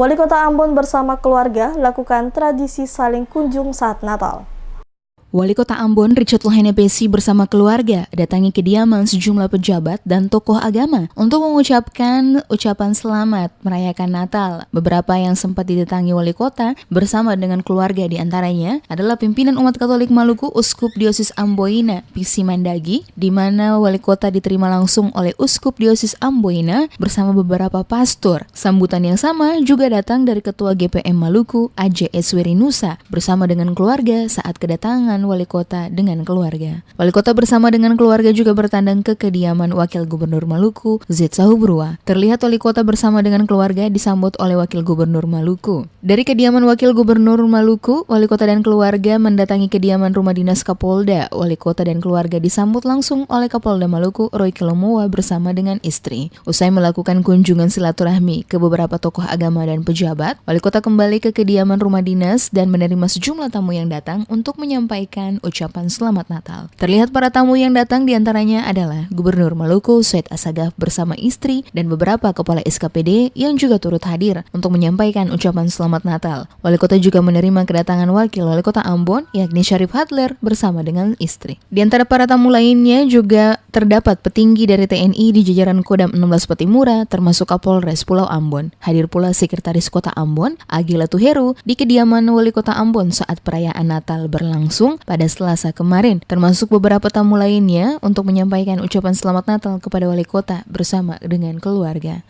Wali Kota Ambon bersama keluarga lakukan tradisi saling kunjung saat Natal. Wali Kota Ambon Richard Lohenepesi bersama keluarga datangi kediaman sejumlah pejabat dan tokoh agama untuk mengucapkan ucapan selamat merayakan Natal. Beberapa yang sempat didatangi Wali Kota bersama dengan keluarga diantaranya adalah pimpinan umat Katolik Maluku Uskup Diosis Amboina Pisi Mandagi, di mana Wali Kota diterima langsung oleh Uskup Diosis Amboina bersama beberapa pastor. Sambutan yang sama juga datang dari Ketua GPM Maluku AJS Werinusa bersama dengan keluarga saat kedatangan Wali Kota dengan keluarga. Wali Kota bersama dengan keluarga juga bertandang ke kediaman Wakil Gubernur Maluku, Zid Sahubrua. Terlihat Wali Kota bersama dengan keluarga disambut oleh Wakil Gubernur Maluku. Dari kediaman Wakil Gubernur Maluku, Wali Kota dan keluarga mendatangi kediaman Rumah Dinas Kapolda. Wali Kota dan keluarga disambut langsung oleh Kapolda Maluku, Roy Kelomowa bersama dengan istri. Usai melakukan kunjungan silaturahmi ke beberapa tokoh agama dan pejabat, Wali Kota kembali ke kediaman Rumah Dinas dan menerima sejumlah tamu yang datang untuk menyampaikan ucapan selamat Natal. Terlihat para tamu yang datang diantaranya adalah Gubernur Maluku Syed Assagaf bersama istri dan beberapa kepala SKPD yang juga turut hadir untuk menyampaikan ucapan selamat Natal. Wali Kota juga menerima kedatangan Wakil Wali Kota Ambon yakni Syarif Hadler bersama dengan istri. Di antara para tamu lainnya juga terdapat petinggi dari TNI di jajaran Kodam 16 Patimura termasuk Kapolres Pulau Ambon. Hadir pula Sekretaris Kota Ambon Agila Tuheru di kediaman Wali Kota Ambon saat perayaan Natal berlangsung pada Selasa kemarin, termasuk beberapa tamu lainnya untuk menyampaikan ucapan selamat Natal kepada Wali Kota bersama dengan keluarga.